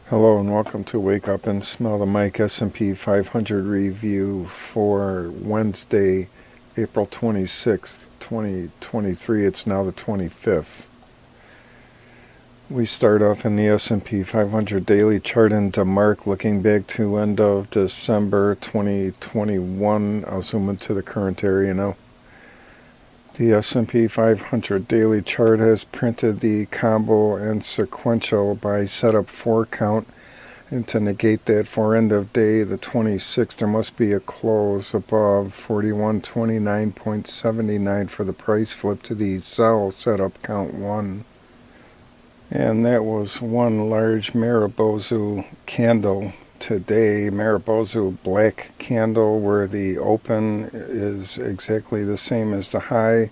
Hello and welcome to Wake Up and Smell the Mic S&P 500 review for Wednesday, April 26th, 2023. It's now the 25th. We start off in the S&P 500 daily chart in DeMark, looking back to end of December 2021. I'll zoom into the current area now. The S&P 500 daily chart has printed the combo and sequential by setup 4 count, and to negate that for end of day, the 26th, there must be a close above 4129.79 for the price flip to the sell setup count 1. And that was one large Maribozu candle today, Maribozu black candle, where the open is exactly the same as the high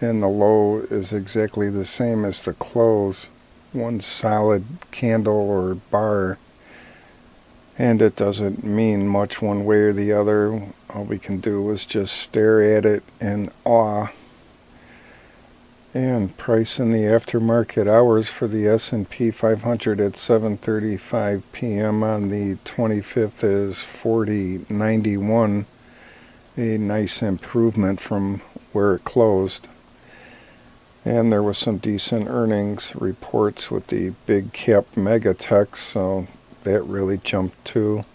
and the low is exactly the same as the close. One solid candle or bar, and it doesn't mean much one way or the other. All we can do is just stare at it in awe. And price in the aftermarket hours for the S&P 500 at 7:35 p.m. on the 25th is 40.91, a nice improvement from where it closed. And there was some decent earnings reports with the big cap mega techs, so that really jumped too.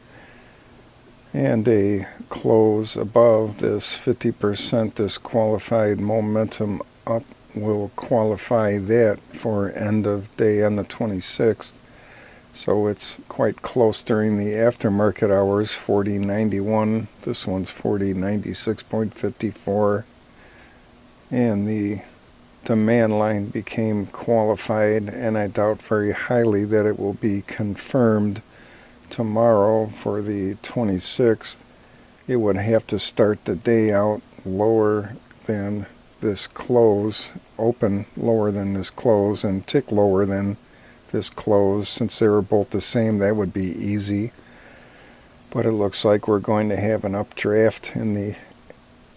And a close above this 50% disqualified momentum up will qualify that for end of day on the 26th. So it's quite close during the aftermarket hours, 40.91. This one's 40.96.54. And the demand line became qualified, and I doubt very highly that it will be confirmed tomorrow for the 26th. It would have to start the day out lower than this close, open lower than this close, and tick lower than this close. Since they were both the same, that would be easy. But it looks like we're going to have an updraft in the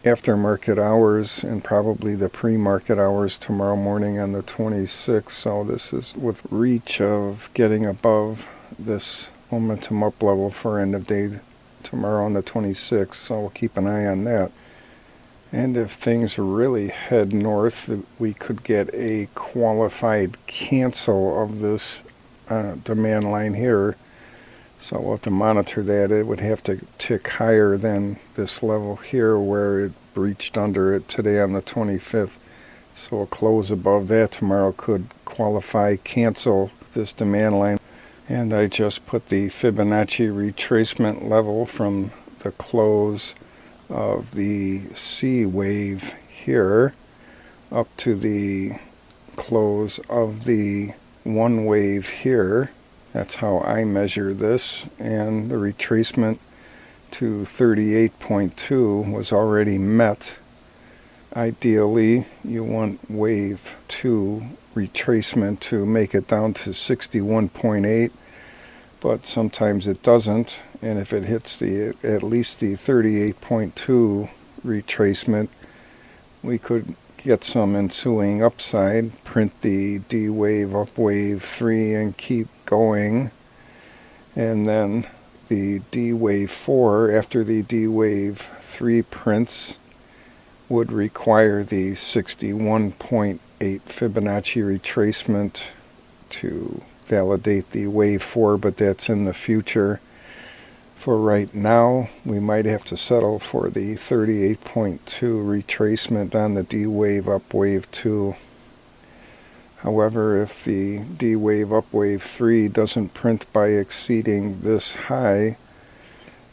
aftermarket hours and probably the pre-market hours tomorrow morning on the 26th. So this is with reach of getting above this momentum up level for end of day tomorrow on the 26th. So we'll keep an eye on that. And if things really head north, we could get a qualified cancel of this demand line here. So we'll have to monitor that. It would have to tick higher than this level here where it breached under it today on the 25th. So a close above that tomorrow could qualify, cancel this demand line. And I just put the Fibonacci retracement level from the close of the C wave here up to the close of the 1 wave here. That's how I measure this, and the retracement to 38.2 was already met. Ideally, you want wave 2 retracement to make it down to 61.8, but sometimes it doesn't, and if it hits at least the 38.2 retracement, we could get some ensuing upside, print the D wave up wave 3 and keep going. And then the D wave 4, after the D wave 3 prints, would require the 61.8 Fibonacci retracement to validate the wave 4, but that's in the future. For right now, we might have to settle for the 38.2 retracement on the D wave up wave 2. However, if the D wave up wave 3 doesn't print by exceeding this high,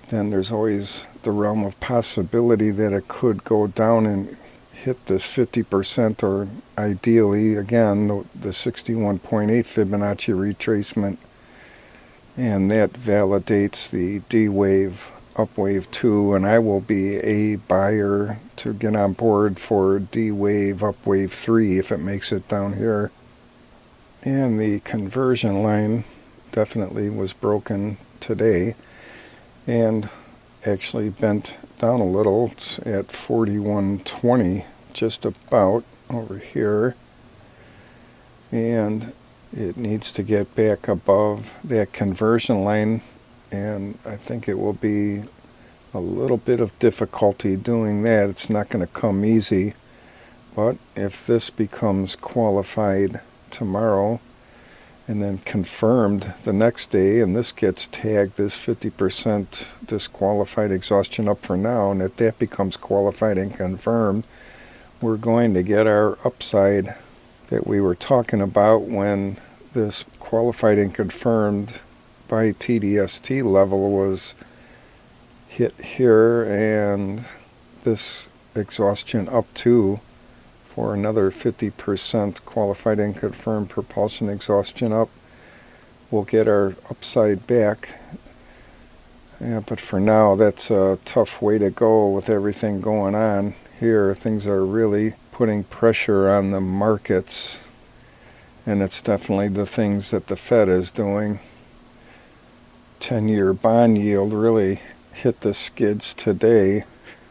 then there's always the realm of possibility that it could go down and hit this 50%, or ideally, again, the 61.8 Fibonacci retracement. And that validates the D wave up wave 2, and I will be a buyer to get on board for D wave up wave 3 if it makes it down here. And the conversion line definitely was broken today and actually bent down a little. It's at 41.20, just about over here. And It needs to get back above that conversion line, and I think it will be a little bit of difficulty doing that. It's not going to come easy, but if this becomes qualified tomorrow and then confirmed the next day, and this gets tagged as 50% disqualified exhaustion up for now, and if that becomes qualified and confirmed, we're going to get our upside that we were talking about when this qualified and confirmed by TDST level was hit here, and this exhaustion up to for another 50% qualified and confirmed propulsion exhaustion up. We'll get our upside back. Yeah, but for now, that's a tough way to go with everything going on here. Things are really putting pressure on the markets, and it's definitely the things that the Fed is doing. 10-year bond yield really hit the skids today,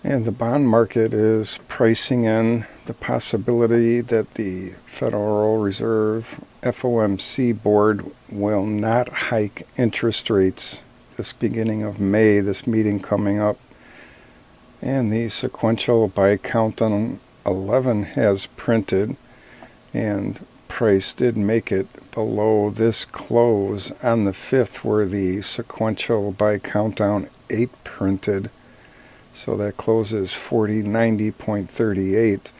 and the bond market is pricing in the possibility that the Federal Reserve FOMC board will not hike interest rates this beginning of May, this meeting coming up. And the sequential by count on 11 has printed, and price did make it below this close on the 5th, where the sequential by countdown 8 printed. So that closes 4090.38,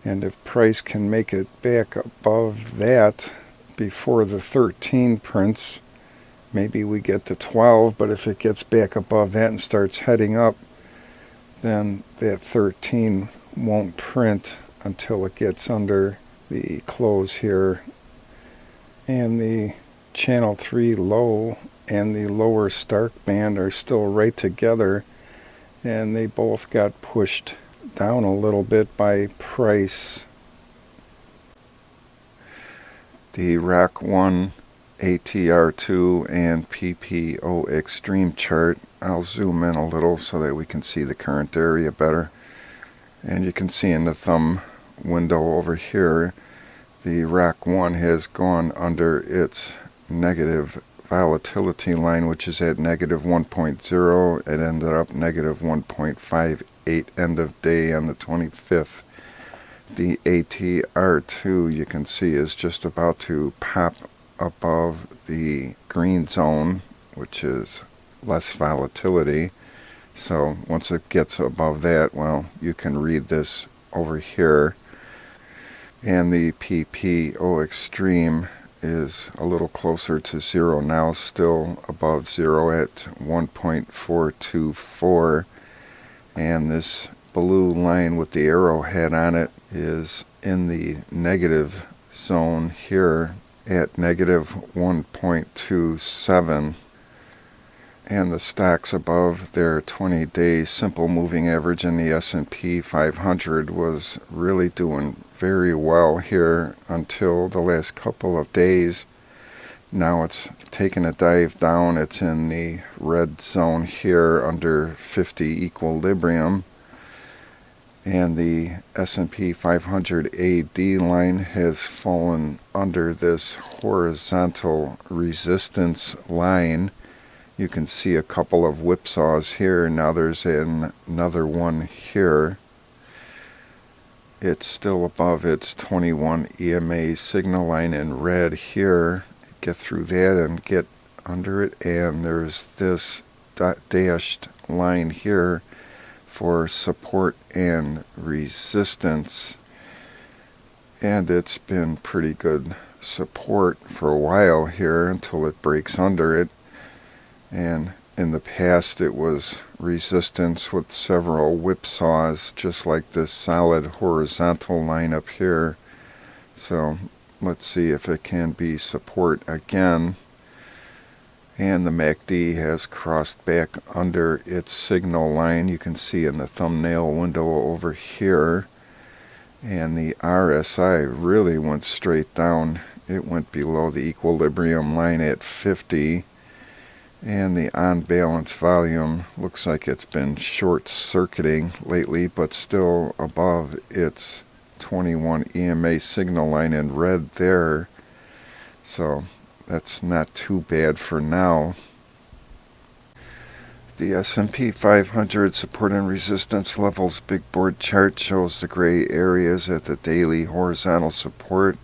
and if price can make it back above that before the 13 prints, maybe we get to 12, but if it gets back above that and starts heading up, then that 13 won't print until it gets under the close here. And the channel 3 low and the lower Stark band are still right together, and they both got pushed down a little bit by price. The RAC 1, ATR2, and PPO Extreme chart. I'll zoom in a little so that we can see the current area better. And you can see in the thumb window over here, the RAC 1 has gone under its negative volatility line, which is at negative 1.0. It ended up negative 1.58 end of day on the 25th. The ATR2, you can see, is just about to pop above the green zone, which is less volatility. So once it gets above that, well, you can read this over here. And the PPO Extreme is a little closer to zero now, still above zero at 1.424. And this blue line with the arrowhead on it is in the negative zone here at negative 1.27. And the stocks above their 20-day simple moving average in the S&P 500 was really doing very well here until the last couple of days. Now it's taken a dive down. It's in the red zone here under 50 equilibrium. And the S&P 500 AD line has fallen under this horizontal resistance line. You can see a couple of whipsaws here. Now there's another one here. It's still above its 21 EMA signal line in red here. Get through that and get under it. And there's this dashed line here for support and resistance. And it's been pretty good support for a while here until it breaks under it. And in the past it was resistance with several whipsaws, just like this solid horizontal line up here. So let's see if it can be support again. And the MACD has crossed back under its signal line. You can see in the thumbnail window over here. And the RSI really went straight down. It went below the equilibrium line at 50. And the on-balance volume looks like it's been short-circuiting lately, but still above its 21 EMA signal line in red there. So that's not too bad for now. The S&P 500 support and resistance levels big board chart shows the gray areas at the daily horizontal support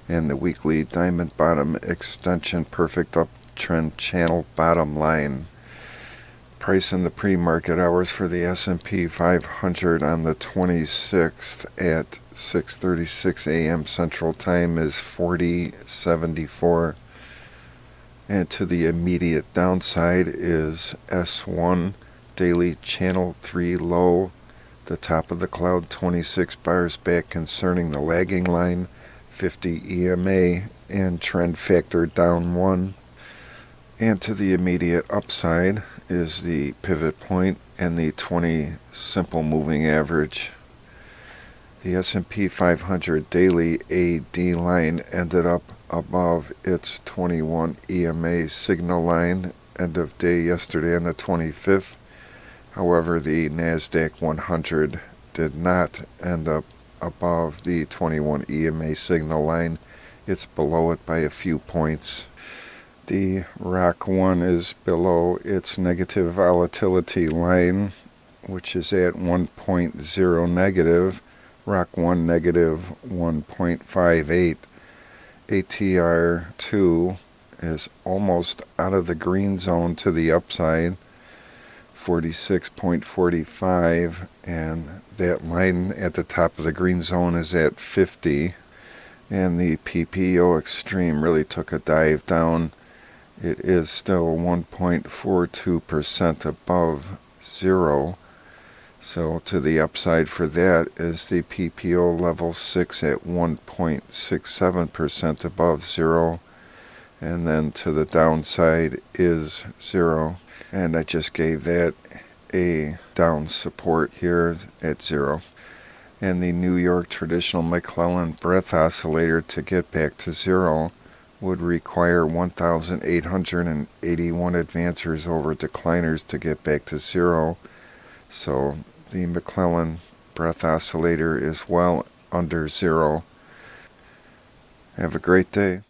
and the weekly diamond bottom extension perfect uptrend channel bottom line. Price in the pre-market hours for the S&P 500 on the 26th at 6:36 a.m. Central Time is 40.74. And to the immediate downside is S1 daily channel 3 low, the top of the cloud 26 bars back concerning the lagging line, 50 EMA and trend factor down 1. And to the immediate upside is the pivot point and the 20 simple moving average. The S&P 500 daily AD line ended up above its 21 EMA signal line end of day yesterday on the 25th. However, the NASDAQ 100 did not end up above the 21 EMA signal line. It's below it by a few points. The ROC 1 is below its negative volatility line, which is at 1.0 negative. ROC 1 negative 1.58. ATR 2 is almost out of the green zone to the upside, 46.45, and that line at the top of the green zone is at 50. And the PPO extreme really took a dive down. It is still 1.42% above zero. So to the upside for that is the PPO level 6 at 1.67% above zero. And then to the downside is zero. And I just gave that a down support here at zero. And the New York traditional McClellan breadth oscillator to get back to zero would require 1,881 advancers over decliners to get back to zero. So the McClellan breadth oscillator is well under zero. Have a great day.